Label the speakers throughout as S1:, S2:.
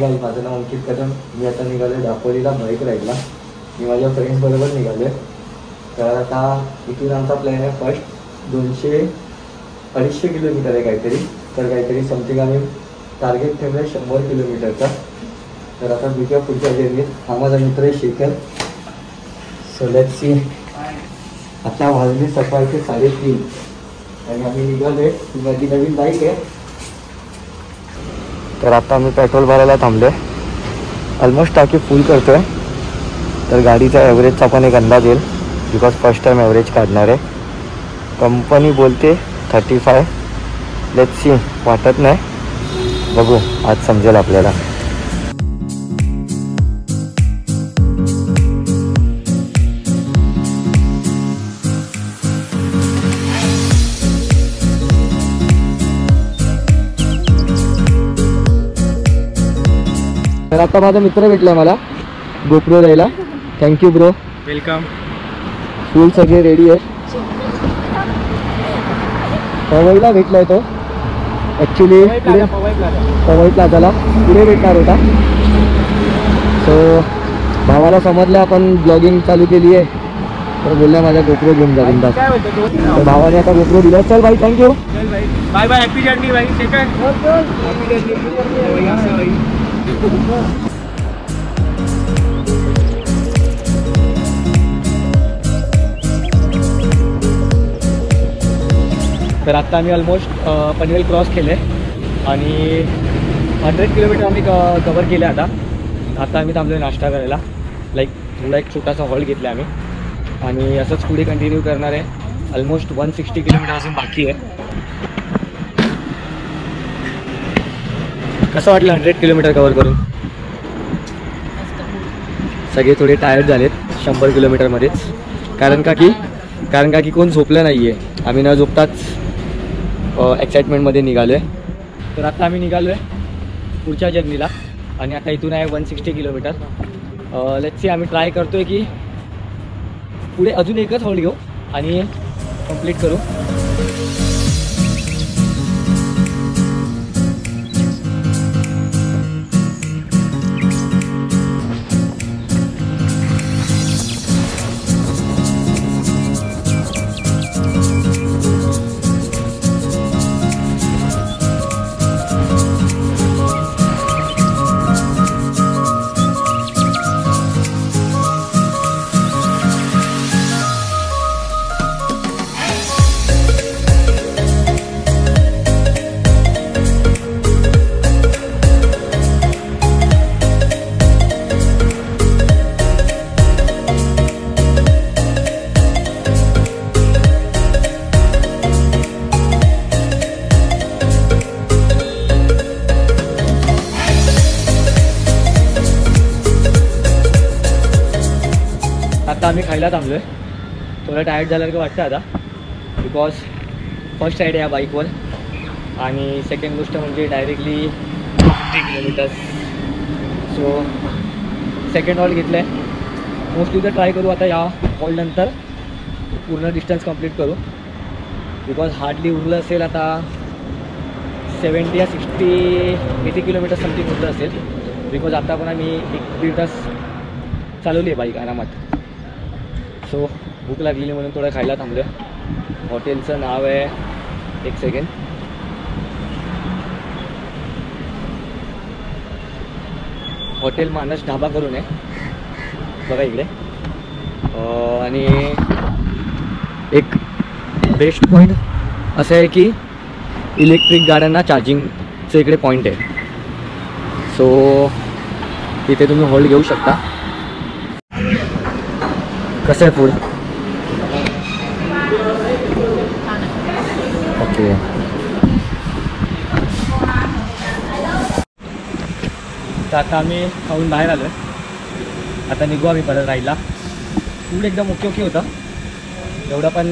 S1: Guys, माझं नाव अंकित कदम. मी आता निघालो दापोलीला बाईक राईडला. मी माझ्या फ्रेंड्स बरोबर निघालो. तर आता इथून आमचा प्लॅन आहे फर्स्ट 200-250 किलोमीटर आहे काहीतरी. तर काहीतरी समथिंग आम्ही टार्गेट ठेवलं आहे 100 किलोमीटरचा. तर आता बघूया पुढच्या जर्नीत. हा माझा मित्र आहे शेखर. So let's see. आता वाजले सकाळचे 3:30 आणि आम्ही निघालो आहे. ही माझी नवीन बाईक आहे. तर आता आम्ही पेट्रोल भरायला थांबलो आहे. ऑलमोस्ट टाकी फुल करतो आहे. तर गाडीचा ॲव्हरेजचा पण एक अंदाज येईल, बिकॉज फर्स्ट टाईम ॲव्हरेज काढणार आहे. कंपनी बोलते 35. Let's see. वाटत नाही, बघू आज समजेल आपल्याला. तर आता माझा मित्र भेटला मला गोप्रो द्यायला. Thank you bro.
S2: वेलकम.
S1: फुल सगळे रेडी आहे. पवईला भेटला आहे तो. ॲक्च्युली पवई प्लाझाला पुढे भेटणार होता. सो भावाला समजलं आपण ब्लॉगिंग चालू केली आहे, तर बोलल्या माझ्या गोप्रो घेऊन जा बिंदास. तर भावाने आता गोप्रो दिला. चल भाई, thank you.
S2: Bye bye. Happy journey भाई. सेकंड. तर आत्ता आम्ही ऑलमोस्ट पनवेल क्रॉस केले आणि 100 किलोमीटर आम्ही कवर केले. आता आम्ही थांबलो नाश्ता करायला. लाईक थोडा एक छोटासा हॉल घेतला आम्ही आणि असंच पुढे कंटिन्यू करणार आहे. ऑलमोस्ट 160 किलोमीटर अजून बाकी आहे. कसं वाटलं 100 किलोमीटर कवर करून? सगळे थोडे टायर्ड झालेत 100 किलोमीटरमध्येच. कारण का की कोण झोपलं नाही आहे. आम्ही न झोपताच एक्साइटमेंटमध्ये निघालो आहे. तर आता आम्ही निघालो आहे पुढच्या जर्नीला आणि आता इथून आहे 160 किलोमीटर. Let's see. आम्ही ट्राय करतो आहे की पुढे अजून एकच हॉल घेऊ आणि कंप्लीट करू. आता आम्ही खायला थांबलो आहे. थोडं टायर्ड झाल्यासारखं वाटतं आता, बिकॉज फर्स्ट राईड आहे या बाईकवर आणि सेकंड गोष्ट म्हणजे directly 50 kilometres. So second hall घेतलं आहे. मोस्टली तर ट्राय करू आता या हॉलनंतर पूर्ण डिस्टन्स कंप्लीट करू, बिकॉज हार्डली उरलं असेल आता 70 या 80 किलोमीटर समथिंग उरलं असेल. बिकॉज आता पण आम्ही 1-1.5 तास चालवली आहे बाईक आरामात. सो भूक लागलेली म्हणून थोडं खायला थांबलो. हॉटेलचं नाव आहे, एक सेकंड, हॉटेल मानस ढाबा करून आहे बघा इकडे. आणि एक बेस्ट पॉईंट असं आहे की इलेक्ट्रिक गाड्यांना चार्जिंगचं इकडे पॉईंट आहे. सो तिथे तुम्ही हॉल्ट घेऊ शकता. कसं आहे फूड? ओके. तर आता आम्ही खाऊन बाहेर आलो आहे. आता निघू आम्ही परत राहिला. फूड एकदम ओके होतं. एवढं पण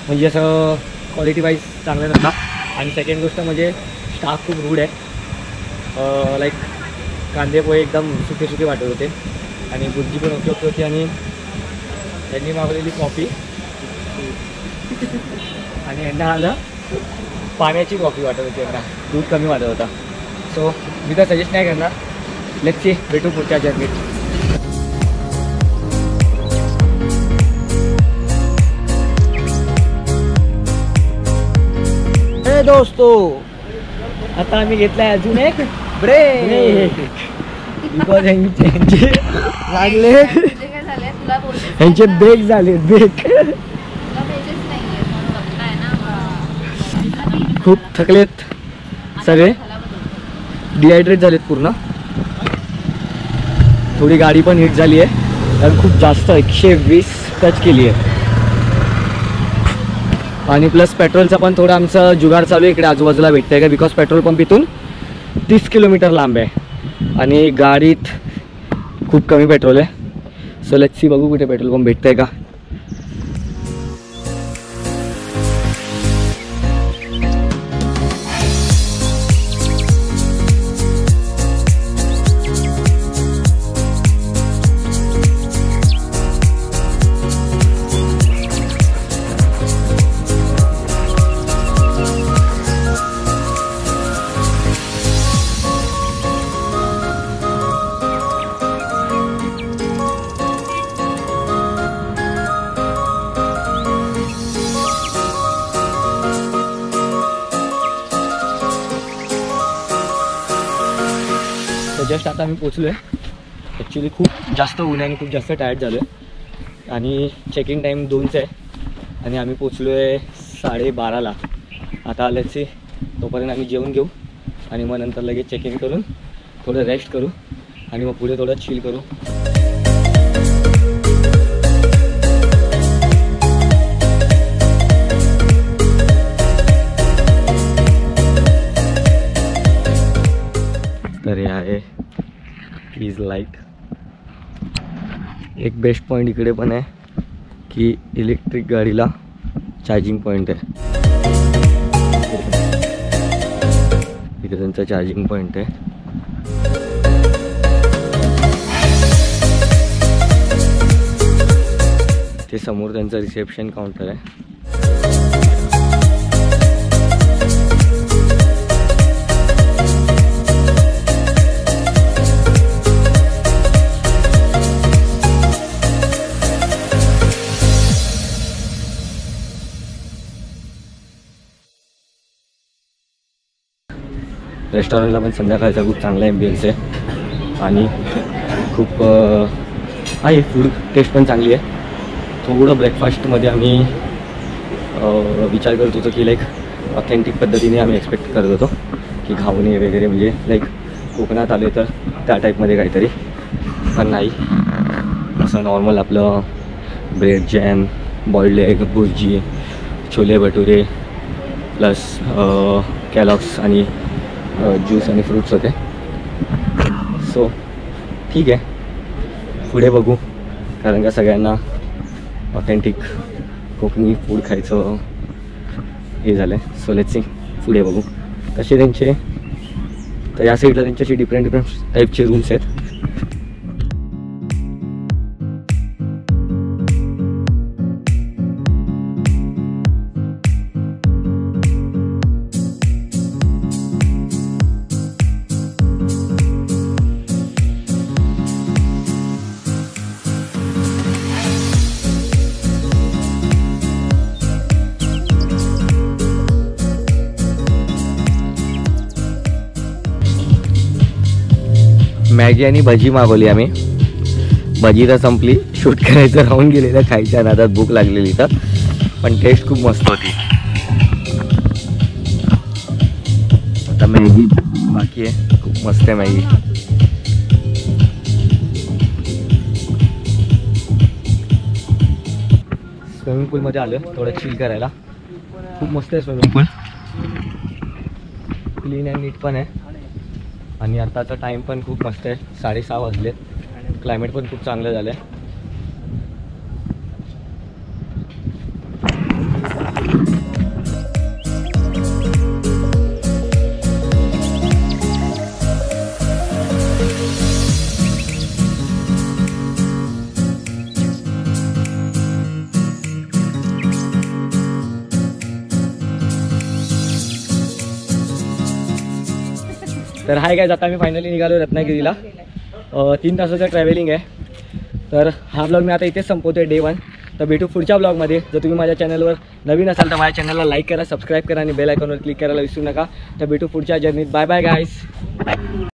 S2: म्हणजे असं क्वालिटी वाईज चांगलं नव्हता. आणि सेकंड गोष्ट म्हणजे स्टाफ खूप रूड आहे. लाईक कांदे पोहे एकदम सुके वाटत होते आणि बुर्जी पण ओके होती. आणि त्यांनी मागवलेली कॉफी आणि यांना आलं पाण्याची कॉफी वाटत होती. यांना दूध कमी वाटत होता. सो मी तर सजेस्ट नाही करणार. लेट्स सी, भेटू पुढच्या जर्नीत. हे दोस्तो, आता आम्ही घेतलाय अजून एक ब्रेक. बिकॉज यांचे लागले, यांचे ब्रेक झाले. ब्रेक खूप थकलेत सगळे, डिहायड्रेट झालेत पूर्ण. थोडी गाडी पण हिट झाली आहे कारण खूप जास्त 120 टच केली आहे. आणि प्लस पेट्रोलचा पण थोडा आमचा जुगाड चालू आहे इकडे आजूबाजूला भेटतंय का, बिकॉज पेट्रोल पंप इथून 30 किलोमीटर लांब आहे आणि गाडीत खूप कमी पेट्रोल आहे. सो लेट्स सी, बघू कुठे पेट्रोल पंप भेटतंय का. जस्ट आता आम्ही पोचलो आहे. ॲक्च्युली खूप जास्त ऊन आहे आणि खूप जास्त टायर्ड झालो आहे आणि चेकिंग टाईम 2चा आहे आणि आम्ही पोचलो आहे 12:30ला. आता आल्याच तोपर्यंत आम्ही जेवून घेऊ आणि मग नंतर लगेच चेकिंग करून थोडं रेस्ट करू आणि मग पुढे थोडं चिल करू. तर हे आहे प्लीज लाईक. एक बेस्ट पॉईंट इकडे पण आहे की इलेक्ट्रिक गाडीला चार्जिंग पॉईंट आहे. इथे त्यांचा चार्जिंग पॉईंट आहे. ते समोर त्यांचं रिसेप्शन काउंटर आहे. रेस्टॉरंटला पण संध्याकाळचा खूप चांगला ॲम्बियन्स आहे आणि खूप आहे, फूड टेस्ट पण चांगली आहे. थोडं ब्रेकफास्टमध्ये आम्ही विचार करत होतो की लाईक ऑथेंटिक पद्धतीने आम्ही एक्सपेक्ट करत होतो की घावणे वगैरे, म्हणजे लाईक कोकणात आले तर त्या टाईपमध्ये काहीतरी, पण नाही. असं नॉर्मल आपलं bread jam, boiled egg, bhurji, chole bhature plus Kellogg's आणि ज्यूस आणि फ्रूट्स होते. सो ठीक आहे, पुढे बघू, कारण का सगळ्यांना ऑथेंटिक कोकणी फूड खायचं हे झालं आहे. सो लेट्स सी, पुढे बघू कसे त्यांचे. तर या साईडला त्यांच्याशी डिफरंट टाईपचे रूम्स आहेत. मॅगी आणि भजी मागवली आम्ही. भजी तर संपली, शूट करायचं राहून गेलेलं, खायच्या नादात भूक लागलेली तर, पण टेस्ट खूप मस्त होती. आता मॅगी बाकी आहे, खूप मस्त आहे मॅगी. स्विमिंग पूलमध्ये आलं थोडं चिल करायला. खूप मस्त आहे swimming pool, clean and neat पण आहे आणि आत्ताचा टाईम पण खूप मस्त आहे. 6:30 वाजलेत. क्लायमेट पण खूप चांगलं झालं आहे. तर हाय गाईज, आता मी फायनली निघालो रत्नागिरीला. 3 तासाचं ट्रॅव्हलिंग आहे. तर हा ब्लॉग मी आता इथेच संपवतोय डे 1. तर भेटू पुढच्या ब्लॉगमध्ये. जर तुम्ही माझ्या चॅनलवर नवीन असाल तर माझ्या चॅनलला लाईक करा, सबस्क्राईब करा आणि बेल आयकॉनवर क्लिक करायला विसरू नका. तर भेटू पुढच्या जर्नीत. Bye bye guys.